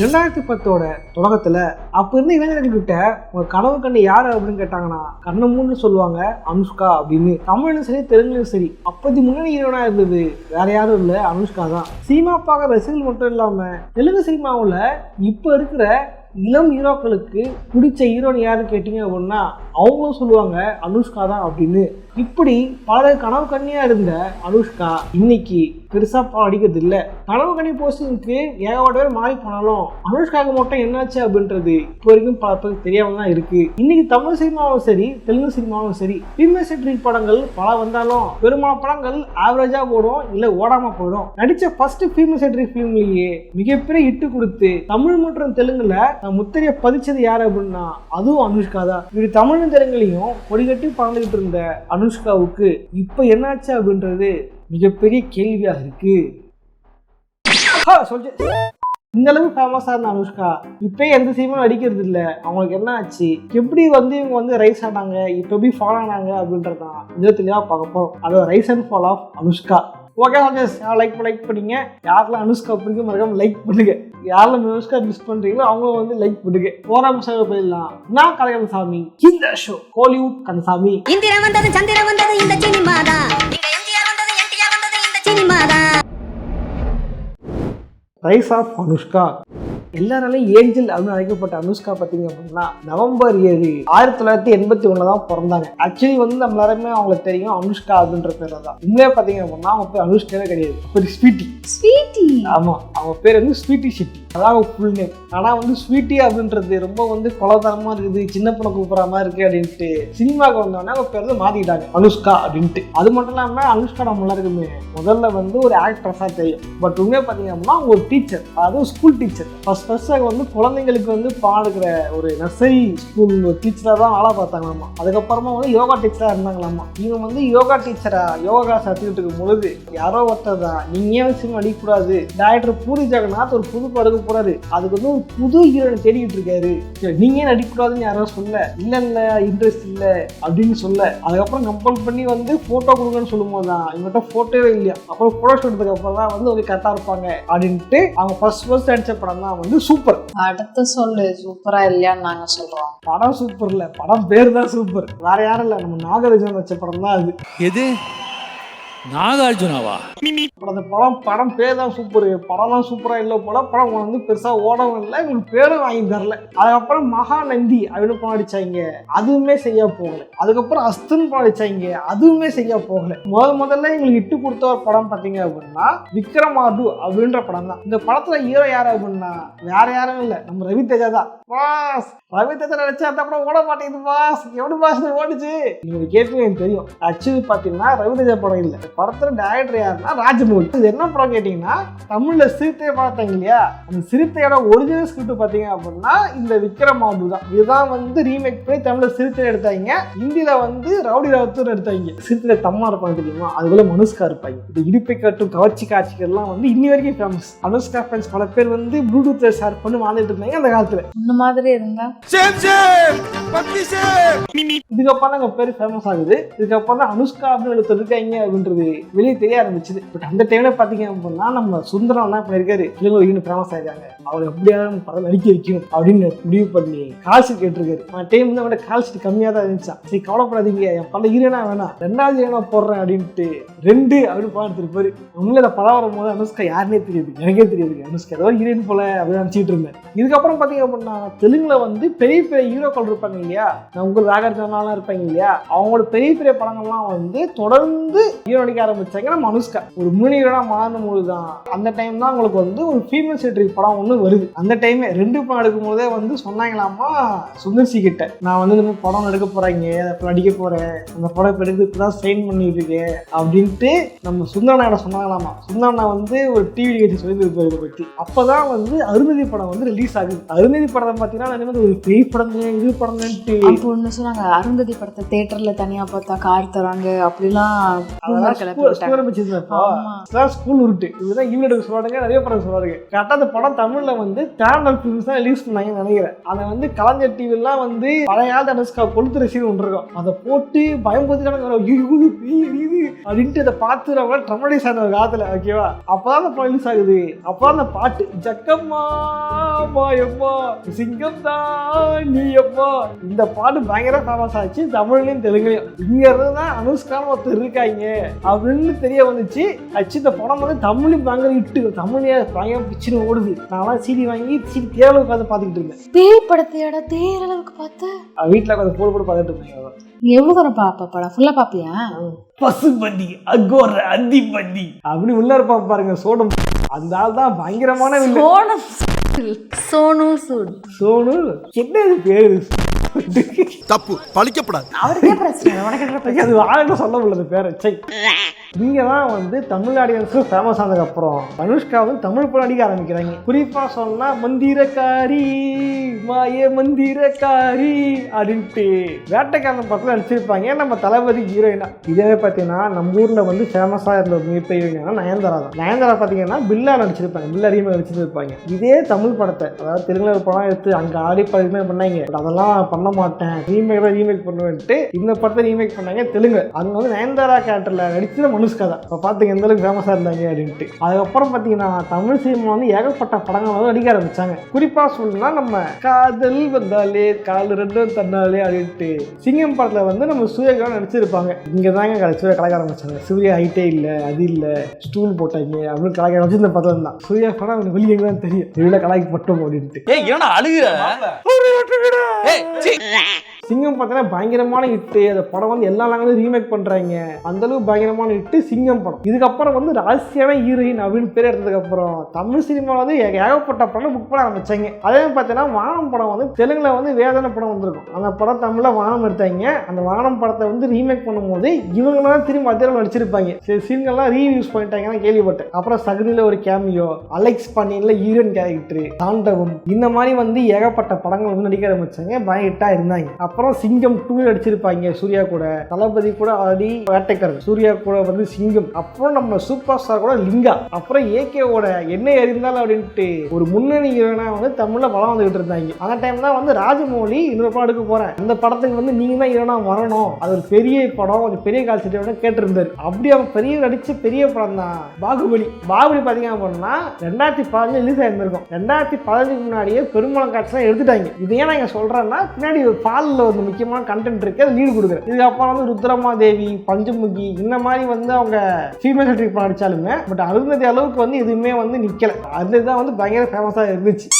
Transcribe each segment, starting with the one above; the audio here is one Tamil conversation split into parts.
2010 தொடக்கத்துல அப்ப இருந்து இளைஞர்கிட்ட உங்க கனவு கண்ணு யாரு அப்படின்னு கேட்டாங்கன்னா கண்ணமுன்னு சொல்லுவாங்க அனுஷ்கா அப்படின்னு. தமிழ்லையும் சரி தெலுங்குலையும் சரி அப்போது முன்னணி ஹீரோனா இருந்தது வேற யாரும் இல்ல அனுஷ்கா தான். சினிமா பார்க்க ரசிகர்கள் மட்டும் இல்லாம தெலுங்கு சினிமாவுல இப்ப இருக்கிற இளம் ஹீரோக்களுக்கு பிடிச்ச ஹீரோன்னு யாருன்னு கேட்டீங்க அப்படின்னா அவங்களும் சொல்லுவாங்க அனுஷ்கா தான் அப்படின்னு. இப்படி பல கனவு கண்ணியா இருந்த அனுஷ்கா இன்னைக்கு பெருசா அடிக்கிறது இல்லை. கனவு கண்ணி போஸ்டிங்க்கு ஏகப்பட்ட பேர் மாறி போனாலும் அனுஷ்காவுக்கு மட்டும் என்னாச்சு அப்படின்றது இப்போ வரைக்கும் பல பேருக்கு தெரியாம தான் இருக்கு. இன்னைக்கு தமிழ் சினிமாவும் சரி தெலுங்கு சினிமாவும் சரி ஃபீமேல் சென்ட்ரிக் படங்கள் பல வந்தாலும் பெரும்பாலான படங்கள் ஆவரேஜா போடும் இல்ல ஓடாம போயிடும். நடிச்ச ஃபர்ஸ்ட் ஃபீமேல் சென்ட்ரிக் ஃபிலிம்லயே மிகப்பெரிய ஹிட்டு கொடுத்து தமிழ் மற்றும் தெலுங்குல முத்திரைய பதிச்சது யாரு அப்படின்னா அதுவும் அனுஷ்கா தான். இப்படி தமிழும் தெலுங்குலையும் கொடிகட்டி பறந்துகிட்டு இருந்த அனுஷ்காவுக்கு இப்ப என்னாச்சு அப்படின்றது மிகப்பெரிய கேள்வியா இருக்கு. இந்த அளவுக்கு ஃபேமஸா இருந்த அனுஷ்கா இப்ப எந்த சினிமாவும் நடிக்கிறது இல்லை. அவங்களுக்கு என்ன ஆச்சு, எப்படி இவங்க ரைஸ் ஆனாங்க, இப்ப எப்படி ஃபாலோ ஆனாங்க அப்படின்றதான் இந்த தெளிவா பார்க்க போறோம். அதோட rise and fall of Anushka. Okay like பண்ணீங்க. யாரெல்லாம் அனுஷ்கா பிடிக்கும் மறக்காம லைக் பண்ணுங்க. யாரெல்லாம் அனுஷ்கா மிஸ் பண்றீங்களோ அவங்கள லைக் பண்ணுங்க. போராம சேவை போயிடலாம். நான் கலைகந்தசாமி. இந்த ஷோ ஹாலிவுட் கந்தசாமி. இந்திரா வந்தது சந்திரா வந்தது இந்த சினிமாதா. இங்க எம்ஜிஆர் வந்தது என்டிஆர் வந்தது இந்த சினிமாதா. Rice of Anushka. எல்லாராலையும் ஏஞ்சல் அப்படின்னு அழைக்கப்பட்ட அனுஷ்கா பார்த்தீங்க அப்படின்னா நவம்பர் 7, 1981 தான் பிறந்தாங்க. ஆக்சுவலி நம்ம எல்லாருமே அவங்களுக்கு தெரியும் அனுஷ்கா அப்படின்ற பேர்ல தான். உண்மையா பார்த்தீங்க அப்படின்னா அவங்க பேர் அனுஷ்காவே கிடையாது, பேர் ஸ்வீட்டி. ஆமா, அவங்க பேர் ஸ்வீட்டி ஷெட்டி, அதான் அவங்க ஃபுல் நேம். ஆனா ஸ்வீட்டி அப்படின்றது ரொம்ப கொலதரமா இருக்குது, சின்ன பொண்ணை கூப்பிட்ற மாதிரி இருக்கு அப்படின்ட்டு சினிமாவுக்கு வந்தோடனே அவங்க பேர் மாத்திட்டாங்க அனுஷ்கா அப்படின்ட்டு. அது மட்டும் இல்லாம அனுஷ்கா நம்ம எல்லாருக்குமே முதல்ல ஒரு ஆக்ட்ரஸா தெரியும். பட் உண்மையா பார்த்தீங்க அப்படின்னா அவங்க ஒரு டீச்சர், அதாவது ஸ்கூல் டீச்சர். குழந்தைங்களுக்கு பாடுகிற ஒரு நர்சரி ஸ்கூல் டீச்சரா தான் ஆளா பார்த்தாங்களாமா. அதுக்கப்புறமா யோகா டீச்சரா இருந்தாங்களாமா. இவங்க யோகா டீச்சரா யோகா கிளாஸ் எடுத்துக்கிட்டு இருக்கும் பொழுது யாரோ ஒருத்தர் தான் நீங்க ஏன் சினிமா அடிக்கக்கூடாது, டைரக்டர் பூரி ஜெகநாத் ஒரு புது படகு போறாரு, அதுக்கு ஒரு புது ஹீரோனை தேடிக்கிட்டு இருக்காரு, நீங்க ஏன் நடிக்கக்கூடாதுன்னு யாரோ சொல்ல, இல்ல இன்ட்ரெஸ்ட் இல்ல அப்படின்னு சொல்ல, அதுக்கப்புறம் கம்பல் பண்ணி போட்டோ கொடுங்கன்னு சொல்லும் போதுதான் இவங்ககிட்ட போட்டோவே இல்லையா. அப்புறம் போட்டோ ஷூட்டுக்கு அப்புறம் தான் ஒரு கரெக்டா இருப்பாங்க அப்படின்ட்டு அவங்க ஃபர்ஸ்ட் நடிச்ச படம் தான் சூப்பர். அடுத்து சொல்லு சூப்பரா இல்லையான்னு நாங்க சொல்றோம். படம் சூப்பர் இல்ல, படம் பேர் தான் சூப்பர். வேற யாரும் இல்ல, நம்ம நாகார்ஜுன வச்ச படம் தான் அது. எது நாகார்ஜுனாவா? அந்த படம் பேர் தான் சூப்பர். படம்லாம் சூப்பரா இல்ல போல, படம் பெருசா ஓடவும் இல்லை, உங்களுக்கு பேரும் வாங்கி தரல. அதுக்கப்புறம் மகாநந்தி அப்படின்னு படம் அடிச்சாங்க, அதுவுமே செய்ய போகல. அதுக்கப்புறம் அஸ்தன் படம் அடிச்சாங்க, அதுவுமே செய்ய போகல. முதல்ல எங்களுக்கு இட்டு கொடுத்த ஒரு படம் பாத்தீங்க அப்படின்னா விக்ரமாடு அப்படின்ற படம் தான். இந்த படத்துல ஹீரோ யாரு அப்படின்னா வேற யாரும் இல்ல, நம்ம ரவி தேஜா தான். ரவி தேஜா நினைச்சா அந்த படம் ஓட மாட்டேங்குது பாஸ், எப்படி பாஸ் ஓடிச்சு நீங்க கேட்டு எனக்கு தெரியும். ஆக்சுவலி பாத்தீங்கன்னா ரவி தேஜா படம் இல்ல, படத்துல டைரக்டர் யாருன்னா ராஜமௌலி. இது என்ன படம் கேட்டீங்கன்னா தமிழ்ல சிறுத்தையை பார்த்தாங்க இல்லையா, அந்த சிறுத்தையோட ஒரிஜினல் ஸ்கிரிப்ட் பாத்தீங்க அப்படின்னா இந்த விக்ரமாடு தான். இதுதான் ரீமேக் பண்ணி தமிழ்ல சிறுத்தை எடுத்தாங்க, ஹிந்தியில ரவுடி ராவத்தூர் எடுத்தாங்க. சிறுத்தையில தம்மா இருப்பாங்க தெரியுமா, அதுக்குள்ள அனுஷ்கா இருப்பாங்க. இந்த இடுப்பை கட்டும் கவர்ச்சி காட்சிகள்லாம் இன்னி வரைக்கும் ஃபேமஸ். அனுஷ்கா ஃபேன்ஸ் பல பேர் ப்ளூடூத்ல ஷேர் பண்ணி வாழ்ந்துட்டு இருந்தாங்க அந்த காலத்துல. இந்த மாதிரி இருந்தா இதுக்கப்புறம் தான் பேர் ஃபேமஸ் ஆகுது. இதுக்கப்புறம் தான் அனுஷ்கா அப்படின்னு இருக்காங்க அப்படின்றது வெளியே தெரிய ஆரம்பிச்சுது. பட் அந்த டைம்ல பாத்தீங்க அப்படின்னா நம்ம சுந்தரம் என்ன பண்ணிருக்காரு, இவங்க ஃபேமஸ் ஆயிருக்காங்க, அவரை எப்படியாவது படம் நடிக்க வைக்கணும் அப்படின்னு முடிவு பண்ணி கால்ஷீட் கேட்டிருக்காரு. டைம் அவட கால்ஷீட் கம்மியா தான் இருந்துச்சா, சரி கவலைப்படாதீங்க என் பல ஹீரோனா வேணாம் 2வது ஹீரோனா போடுறேன் அப்படின்ட்டு 2 அப்படின்னு படம் எடுத்திருப்பாரு. உண்மையில படம் வரும்போது அனுஷ்கா யாருன்னே தெரியாது, எனக்கே தெரியாது அனுஷ்கா ஏதோ ஹீரோயின் போல அப்படின்னு நினைச்சிட்டு இருந்தேன். இதுக்கப்புறம் பாத்தீங்க அப்படின்னா தெலுங்குல பெரிய பெரிய ஹீரோக்கள் இருப்பாங்க இல்லையா, உங்க நாகார்ஜுனாலாம் இருப்பாங்க இல்லையா, அவங்களோட பெரிய பெரிய படங்கள்லாம் தொடர்ந்து ஹீரோ நடிக்க ஆரம்பிச்சாங்க. நம்ம அனுஷ்கா ஒரு முன்னணி ஹீரோனா மாறும் போதுதான் அந்த டைம் தான் உங்களுக்கு ஒரு ஃபீமேல் சென்ட்ரிக் படம் வருது. அந்த டைமே 2 படம் எடுக்கும் போதே சொன்னாங்களாமா சுந்தர்சி கிட்ட, நான் இந்த படம் எடுக்க போறாங்க, நடிக்க போறேன், அந்த படம் எடுக்கிறதுக்குதான் ஸ்ட்ரெயின் பண்ணிட்டு இருக்கேன் அப்படின்ட்டு நம்ம சுந்தரனா சொன்னாங்களாமா. சுந்தரனா ஒரு டிவி நிகழ்ச்சி சொல்லியிருப்பாரு இதை பற்றி. அப்பதான் அருந்ததி படம் ரிலீஸ் ஆகுது. அருந்ததி படம் பாத்தீங்கன்னா ஒரு பேய் படம் இது படம் சொன்னாங்க. அருந்ததி படத்தை தியேட்டர்ல தனியா பார்த்தா கார் தராங்க அப்படிலாம் ஸ்கூல் உருட்டு இதுதான் ஈவினிங் சொல்லுவாங்க, நிறைய படம் சொல்லுவாங்க. கரெக்டா அந்த படம் தமிழ்ல டேரண்டல் ஃபிலிம்ஸ் தான் ரிலீஸ் பண்ணாங்கன்னு நினைக்கிறேன். அதை கலைஞர் டிவி எல்லாம் பழைய அனுஷ்கா கொளுத்து ரசிகர் ஒன்று இருக்கும், அதை போட்டு பயன்படுத்தி அப்படின்ட்டு அதை பார்த்து நம்ம ட்ரமடைஸ் ஆன ஒரு காலத்துல. ஓகேவா, அப்பதான் அந்த படம் ரிலீஸ் ஆகுது. அப்பதான் அந்த பாட்டு ஜக்கம்மா எப்பா எப்பா சிங்கம் தான் நீ எப்பா. இந்த பாட்டு பயங்கர ஃபேமஸ் ஆச்சு தமிழ்லையும் தெலுங்குலையும். இங்க இருந்துதான் அனுஷ்கான்னு ஒருத்தர் இருக்காங்க அப்படின்னு தெரிய வந்துச்சு. ஆக்சுவலி இந்த படம் வந்து தமிழ்லையும் பயங்கர இட்டு, தமிழ்லயே பயங்கர பிச்சுன்னு ஓடுது. நான் சீடி வாங்கி சீடி தேர்தல் உட்காந்து பார்த்துக்கிட்டு இருந்தேன். பேய் படத்தையோட தேரளவுக்கு பார்த்த வீட்டில் உட்காந்து போட்டு பார்த்துட்டு இருந்தேன். நீ எவ்வளவு தூரம் பாப்ப படம் ஃபுல்லா பாப்பியா? பசுபதி அகோர அந்திபதி அப்படி உள்ள இருப்பா பாருங்க சோனம். அந்த ஆள் தான் பயங்கரமான சோனு சூட். சோனு என்ன இது பேரு? தப்பு பழிக்கப்படாது. அவருக்கே பிரச்சனை, உனக்கு அது ஆளுங்க சொல்ல முடியல பேரை. சை, இங்கே தான் வந்து தமிழ் ஆடியன்ஸும் ஃபேமஸ் ஆனதுக்கப்புறம் அனுஷ்கா வந்து தமிழ் படம் அடிக்க ஆரம்பிக்கிறாங்க. குறிப்பாக சொன்னால் மந்திரக்காரி மாய மந்திரக்காரி அப்படின்ட்டு வேட்டைக்காரன் படத்தில் நடிச்சிருப்பாங்க நம்ம தளபதி ஹீரோயினா. இதே பார்த்தீங்கன்னா நம்ம ஊரில் வந்து ஃபேமஸாக இருந்த மிகப்பெரிய ஹீரோயினா நயன்தாரா தான். நயன்தாரா பார்த்தீங்கன்னா பில்லா நடிச்சிருப்பாங்க, பில்லா ரீமேக் நடிச்சிருப்பாங்க. இதே தமிழ் படத்தை, அதாவது தெலுங்குல ஒரு படம் எடுத்து அங்கே ஆடி படமே பண்ணாங்க. பட் அதெல்லாம் பண்ண மாட்டேன், ரீமேக் தான் ரீமேக் பண்ணுவேன்ட்டு இந்த படத்தை ரீமேக் பண்ணாங்க தெலுங்கு. அங்கே வந்து நயன்தாரா கேரக்டரில் நடிச்சு அனுஷ்கா தான். இப்போ பார்த்துங்க எந்த அளவுக்கு ஃபேமஸாக இருந்தாங்க அப்படின்ட்டு. அதுக்கப்புறம் பார்த்தீங்கன்னா தமிழ் சினிமா வந்து ஏகப்பட்ட படங்கள் வந்து நடிக்க ஆரம்பிச்சாங்க. குறிப்பாக சொல்லணும்னா நம்ம காதல் வந்தாலே கால் ரெண்டும் தன்னாலே அப்படின்ட்டு சிங்கம் படத்தில் வந்து நம்ம சூர்யா நடிச்சிருப்பாங்க. இங்கே தாங்க சூர்யா கலாய்க்க ஆரம்பிச்சாங்க. சூர்யா ஹைட்டே இல்லை, அது இல்லை, ஸ்டூல் போட்டாங்க அப்படின்னு கலாய்க்க ஆரம்பிச்சு. இந்த படத்தில் தான் சூர்யா படம் அவனுக்கு வெளியே தான் தெரியும் வெளியில் கலாய்க்கப்பட்டோம் அப்படின்ட்டு. சிங்கம் பார்த்தீங்கன்னா பயங்கரமான ஹிட்டு. அந்த படம் வந்து எல்லா லாங்குவேஜும் ரீமேக் பண்ணுறாங்க. அந்தளவுக்கு பயங்கரமான ஹிட்டு சிங்கம் படம். இதுக்கப்புறம் வந்து ராசியான ஹீரோயின் அப்படின்னு பேர் எடுத்ததுக்கப்புறம் தமிழ் சினிமாவில் வந்து ஏகப்பட்ட படம் புக் பண்ண ஆரம்பிச்சாங்க. அதே பார்த்தீங்கன்னா வானம் படம் வந்து தெலுங்குல வந்து வேதனை படம் வந்திருக்கும். அந்த படம் தமிழில் வானம் எடுத்தாங்க. அந்த வானம் படத்தை வந்து ரீமேக் பண்ணும்போது இவங்களாம் திரும்ப அதில் நடிச்சிருப்பாங்க. சில சீன்கள்லாம் ரீயூஸ் பண்ணிட்டாங்கன்னு கேள்விப்பட்டேன். அப்புறம் சகுனியில் ஒரு கேமியோ, அலெக்ஸ் பண்ணியில் ஹீரோயின் கேரக்டர், தாண்டவம், இந்த மாதிரி வந்து ஏகப்பட்ட படங்கள் வந்து நடிக்க ஆரம்பிச்சாங்க. பய ஹிட்டாக இருந்தாங்க. அப்புறம் சிங்கம் 2 நடிச்சிருப்பாங்க சூர்யா கூட. தளபதி கூட ஆல்ரெடி வேட்டைக்காரன், சூர்யா கூட வந்து சிங்கம். அப்புறம் நம்ம சூப்பர் ஸ்டார் கூட லிங்கா. அப்புறம் ஏகேவோட என்ன எறிந்தாலும் அப்படின்ட்டு ஒரு முன்னணி ஹீரோனா வந்து தமிழ்ல வளம் வந்துகிட்டு இருந்தாங்க. அந்த டைம் தான் வந்து ராஜமௌலி இன்னொரு படம் எடுக்க போறேன், அந்த படத்துக்கு வந்து நீங்க தான் ஹீரோனா வரணும், அது ஒரு பெரிய படம், ஒரு பெரிய கால்செட்டோட கேட்டிருந்தாரு. அப்படி அவன் பெரிய நடிச்ச பெரிய படம் தான் பாகுபலி. பாகுபலி பாத்தீங்க அப்படின்னா 2015 ரிலீஸ் ஆயிருந்திருக்கும். 2015 முன்னாடியே பெரும்பாலும் காட்சிலாம் எடுத்துட்டாங்க. இது ஏன் நான் சொல்றேன்னா பின்னாடி ஒரு பாலில் ஒரு முக்கியமான கண்டென்ட் இருக்கு, அது லீடு கொடுக்குறேன். இதுக்கப்புறம் வந்து ருத்ரமா தேவி, பஞ்சமுகி இந்த மாதிரி வந்து அவங்க ஃபீமேல் சென்ட்ரிக் படம் நடிச்சாலுமே பட் அருந்ததி அளவுக்கு வந்து எதுவுமே வந்து நிக்கல. அதுதான் வந்து பயங்கர ஃபேமஸா இருந்துச்சு.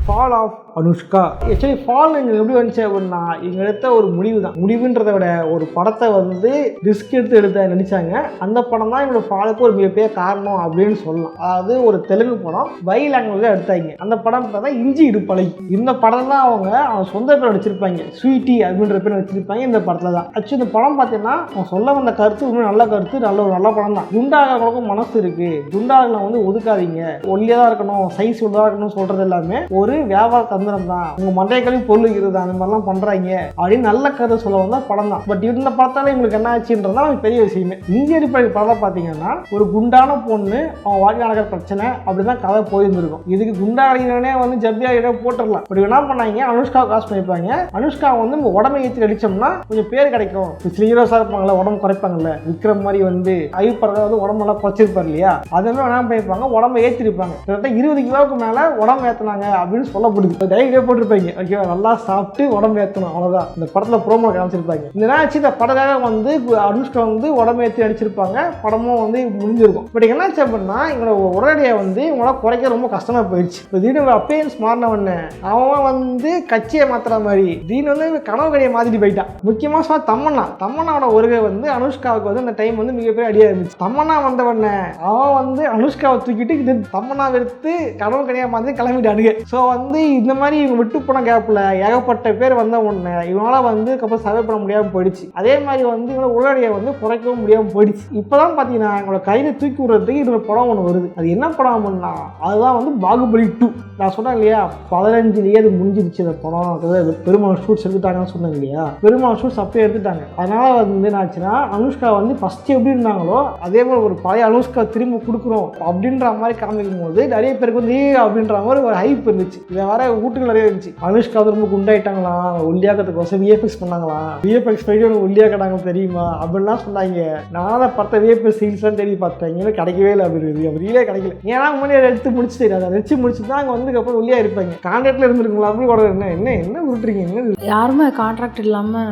Fall of Anushka. Actually fall எங்களுக்கு எப்படி வந்துச்சு அப்படின்னா இங்கே எடுத்த ஒரு முடிவு தான். முடிவுன்றதை விட ஒரு படத்தை வந்து ரிஸ்க் எடுத்து நடிச்சாங்க. அந்த படம் தான் எங்களோட ஃபாலுக்கு ஒரு மிகப்பெரிய காரணம் அப்படின்னு சொல்லலாம். அதாவது ஒரு தெலுங்கு படம் பை லாங்குவேஜ் எடுத்தாங்க. அந்த படம் பார்த்தா இஞ்சி இடுப்பலை. இந்த படம் தான் அவங்க சொந்த பேர் நடிச்சிருப்பாங்க, ஸ்வீட்டி அப்படின்ற பேர் நடிச்சிருப்பாங்க இந்த படத்தில் தான். ஆக்சுவலி இந்த படம் பார்த்தீங்கன்னா அவங்க சொல்ல வந்த கருத்து இன்னும் நல்ல கருத்து, நல்ல படம் தான். குண்டாகிறவங்களுக்கும் மனசு இருக்கு, குண்டாகளை வந்து ஒதுக்காதீங்க, ஒல்லியாக தான் இருக்கணும், சைஸ் உள்ளதாக இருக்கணும்னு சொல்றது எல்லாமே ஒரு வியாபார தந்திரம் தான், உங்க மண்டைக்களையும் பொருள் இருக்குது அந்த மாதிரிலாம் பண்றாங்க அப்படின்னு நல்ல கருத்து சொல்ல வந்தா படம் தான். பட் இந்த படத்தால உங்களுக்கு என்ன ஆச்சுன்றதா பெரிய விஷயமே. இந்திய அடிப்படை படம் பார்த்தீங்கன்னா ஒரு குண்டான பொண்ணு அவன் வாழ்க்கை நடக்கிற பிரச்சனை அப்படிதான் கதை போயிருந்திருக்கும். இதுக்கு குண்டாடினே வந்து ஜப்பியா போட்டுடலாம். அப்படி என்ன பண்ணாங்க, அனுஷ்கா காசு பண்ணிருப்பாங்க. அனுஷ்கா வந்து உடம்பை ஏற்றி அடிச்சோம்னா கொஞ்சம் பேர் கிடைக்கும். சில ஹீரோஸா இருப்பாங்கல்ல உடம்பு குறைப்பாங்கல்ல, விக்ரம் மாதிரி வந்து ஐப்பறத வந்து உடம்பெல்லாம் குறைச்சிருப்பாரு இல்லையா, அதெல்லாம் என்ன பண்ணிருப்பாங்க, உடம்பை ஏற்றிருப்பாங்க. கிட்டத்தட்ட 20 கிலோவுக்கு மேல உடம்பு ஏற்றினாங்க அப்படின்னு சொல்லப்படுது. டைரியே போட்டிருப்பாங்க, ஓகேவா, நல்லா சாப்பிட்டு உடம்பு ஏற்றணும், அவ்வளோதான். இந்த படத்தில் ப்ரோமோ காமிச்சிருப்பாங்க. இந்த நாச்சு இந்த படக்காக வந்து அனுஷ்கா வந்து உடம்பு ஏற்றி அடிச்சிருப்பாங்க, படமும் வந்து முடிஞ்சிருக்கும். பட் என்னாச்சு அப்படின்னா எங்களோட உடனடியாக வந்து இவங்கள குறைக்க ரொம்ப கஷ்டமாக போயிடுச்சு. இப்போ திடீர்னு அப்பேயன்ஸ் மாறினவொன்னே அவன் வந்து கட்சியை மாற்றுற மாதிரி திடீர்னு வந்து கனவு கடையை மாற்றிட்டு போயிட்டான். முக்கியமாக சொன்னால் தம்மண்ணாவோட ஒருகை வந்து அனுஷ்காவுக்கு வந்து அந்த டைம் வந்து மிகப்பெரிய அடியாக இருந்துச்சு. தம்மண்ணா வந்தவொடனே அவன் வந்து அனுஷ்காவை தூக்கிட்டு இது தம்மண்ணா எடுத்து கனவு கடையாக மாற்றி கிளம்பிட்டானுங்க. ஸோ வந்து இந்த மாதிரி இவங்க விட்டு போன கேப்பில் ஏகப்பட்ட பேர் வந்த உடனே இவங்களால வந்து அப்புறம் சர்வே பண்ண முடியாமல் போயிடுச்சு. அதே மாதிரி வந்து இவங்களோட உடனடியை வந்து குறைக்கவும் முடியாமல் போயிடுச்சு. இப்போதான் பார்த்தீங்கன்னா எங்களோட கையில் தூக்கி விடுறதுக்கு இன்னொரு படம் ஒன்று வருது. அது என்ன படம் அப்படின்னா அதுதான் வந்து பாகுபலி 2. நான் சொன்னேன் இல்லையா 15லயே அது முடிஞ்சிருச்சு. அந்த படம் பெருமாள் ஷூட்ஸ் எடுத்துட்டாங்கன்னு சொன்னேன் இல்லையா, பெருமாள் ஷூட்ஸ் அப்பயே எடுத்துட்டாங்க. அதனால வந்து என்ன ஆச்சுன்னா அனுஷ்கா வந்து ஃபர்ஸ்ட் எப்படி இருந்தாங்களோ அதே மாதிரி ஒரு பழைய அனுஷ்கா திரும்ப கொடுக்குறோம் அப்படின்ற மாதிரி காமிக்கும் போது நிறைய பேருக்கு வந்து அப்படின்ற மாதிரி ஒரு ஹைப் இருந்துச்சு. இதை வர வீட்டுக்கு நிறைய இருந்துச்சு. அனுஷ்கா வந்து ரொம்ப குண்டாயிட்டாங்களாம், ஒல்லியாக்கிறதுக்கோசம் விஎஃப்எக்ஸ் பண்ணாங்களாம், விஎஃப்எக்ஸ் போயிட்டு ஒல்லியாக்கிட்டாங்க தெரியுமா அப்படின்லாம் சொன்னாங்க. நான் தான் பார்த்த விஎஃப்எக்ஸ் சீல்ஸ்லாம் தேடி பார்த்தேன், இங்கே கிடைக்கவே இல்லை. அப்படி ரீலே கிடைக்கல. ஏன்னா முன்னாடி எடுத்து முடிச்சுட்டு அதை வச்சு முடிச்சுட்டு தான் அங்கே வந்ததுக்கப்புறம் ஒல்லியாக இருப்பாங்க. கான்ட்ராக்டில் இருந்துருக்குங்களா அப்படி கூட என்ன விட்டுறீங்க, என்ன யாருமே கான்ட்ராக்ட் இல்லாம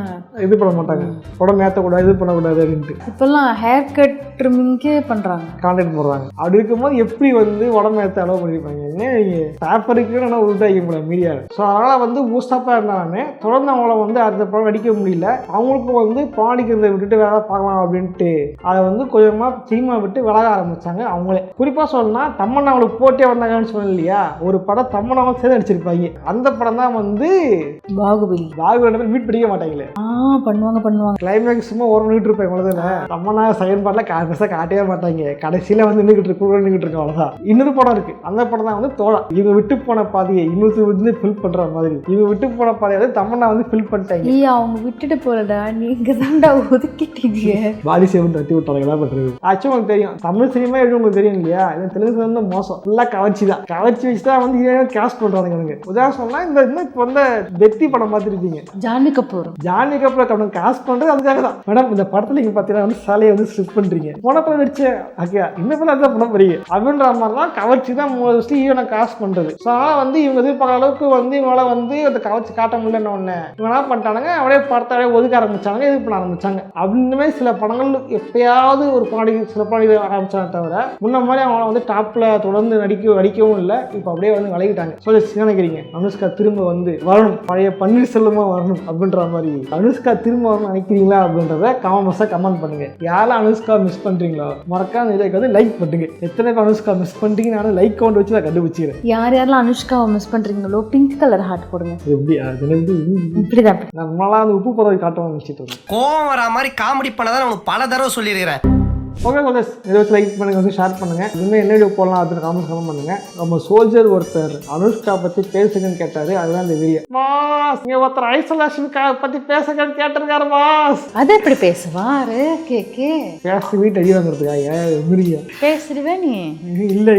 இது பண்ண மாட்டாங்க, உடம்பு ஏற்றக்கூடாது, இது பண்ணக்கூடாது அப்படின்ட்டு. இப்பெல்லாம் ஹேர் கட் ட்ரிம்மிங்கே பண்றாங்க, கான்ட்ராக்ட் போடுறாங்க. அப்படி இருக்கும்போது எப்படி வந்து உடம்பு ஏற்ற அளவு பண்ணியிருப்பாங்க? என்ன பேப்பருக்கு நல்லா உருட்டாக்கி போல மீடியாவில். ஸோ அதனால் வந்து பூஸ்டப்பாக இருந்தாலுமே தொடர்ந்து அவங்கள வந்து அடுத்த படம் நடிக்க முடியல. அவங்களுக்கும் வந்து படம் நடிக்கிறத விட்டுட்டு வேலை பார்க்கலாம் அப்படின்ட்டு அதை வந்து கொஞ்சமாக சினிமா விட்டு விலக ஆரம்பித்தாங்க. அவங்களே குறிப்பாக சொல்லணும்னா தம்மண்ணா அவங்களுக்கு போட்டே வந்தாங்கன்னு சொன்னேன் இல்லையா, ஒரு படம் தம்மண்ணாவும் சேர்ந்து நடிச்சிருப்பாங்க. அந்த படம் தான் வந்து பாகுபலி. பாகுபலி மீட் பிடிக்க மாட்டாங்களே, பண்ணுவாங்க கிளைமேக்ஸ் சும்மா ஒரு நின்றுட்டு இருப்பேன். அவ்வளோதானே. தம்மண்ணா செகண்ட் பார்ட்டில் பெருசாக காட்டவே மாட்டாங்க, கடைசியில் வந்து நின்றுட்டு இருக்கோம், அவ்வளோதான். இன்னொரு படம் இருக்குது, அந்த படம் தான் வந்து தோழா. இவங்க விட்டு போன பாதையை இன்னொரு வந்து ஃபில் பண்ணுற மாதிரி, இவங்க விட்டு போன பாதையை வந்து தம்மண்ணா வந்து ஃபில் பண்ணிட்டாங்க. அவங்க விட்டுட்டு போறடா, நீங்க தான்டா ஒதுக்கிட்டீங்க. பாடி சேவன் தட்டி விட்டாங்க. என்ன பண்றது? ஆக்சுவலி உங்களுக்கு தெரியும் தமிழ் சினிமா எப்படி உங்களுக்கு தெரியும் இல்லையா, இல்லை தெலுங்கு வந்து மோசம், ஃபுல்லாக கவர்ச்சி தான். கவர்ச்சி வச்சு தான் வந்து கேஷ் பண்ணுறாங்க. எனக்கு உதாரணம் சொன்னால் இந்த இப்போ வந்து வெற்றி படம் பார்த்துருப்பீங்க, ஜான்வி கபூர் கப்படம் காசு பண்ணுறது அதுக்காக தான். மேடம் இந்த படத்தில் நீங்கள் பார்த்தீங்கன்னா வந்து சாலையை வந்து ஸ்லிப் பண்ணுறீங்க, போனப்போ வச்சு ஓகே இந்த படம் தான் படம் போறீங்க அப்படின்ற மாதிரி தான் கவர்ச்சி தான் மோஸ்ட்லி ஈவனை காசு பண்ணுறது. ஸோ அதனால் வந்து இவங்க எதிர்பார்க்குற அளவுக்கு வந்து இவங்களால வந்து அந்த கவர்ச்சி காட்ட முடியலன்னு ஒன்று இவங்க என்ன பண்ணிட்டானுங்க, அப்படியே படத்தை அப்படியே ஒதுக்க ஆரம்பிச்சாங்க, இது பண்ண ஆரம்பிச்சாங்க. அப்படின்னுமே சில படங்கள் எப்பயாவது ஒரு சில படம் ஆரம்பிச்சாங்க தவிர முன்ன மாதிரி அவங்கள வந்து டாப்பில் தொடர்ந்து நடிக்கவும் இல்லை. இப்போ அப்படியே வந்து விலகிட்டாங்க. ஸோ நினைக்கிறீங்க அனுஷ்கா திரும்ப வந்து வரணும், பழைய பன்னீர்செல்வமாக வரணும் அப்படின்ற மாதிரி அனுஷ்கா திரும்ப வரணும் நினைக்கிறீங்களா அப்படின்றத கமெண்ட் பண்ணுங்க. யாரெல்லாம் அனுஷ்கா மிஸ் பண்ணுறீங்களோ மறக்காம இதுக்கு வந்து லைக் பண்ணுங்க. எத்தனை பேர் அனுஷ்கா மிஸ் பண்ணுறீங்க நானும் லைக் கவுண்ட் வச்சு நான் கண்டுபிடிச்சிக்கிறேன். யாரெல்லாம் அனுஷ்காவை மிஸ் பண்ணுறீங்களோ பிங்க் கலர் ஹார்ட் போடுங்க. எப்படி இப்படிதான் நம்மளாம் அந்த உப்பு பதவி காட்ட நினச்சிட்டு கோவம் வரா மாதிரி காமெடி பண்ணதான் உனக்கு பல தடவை சொல்லியிருக்கிறேன். ஓகே கோலஸ், இதை வச்சு லைக் பண்ணுங்க, வந்து ஷேர் பண்ணுங்க. இன்னும் என்ன வீடியோ போடலாம் அதுன்னு கமெண்ட் பண்ணுங்க. நம்ம சோல்ஜர் ஒருத்தர் அனுஷ்கா பற்றி பேசுங்கன்னு கேட்டாரு, அதுதான் இந்த வீடியோ. மாஸ் இங்கே ஒருத்தர் ஐசோலேஷன் பற்றி பேசுங்கன்னு கேட்டிருக்காரு மாஸ். அது எப்படி பேசுவாரு? கேக்கே பேசி வீட்டு அடி வாங்குறதுக்கா முடியா பேசுடுவே நீ? இல்லை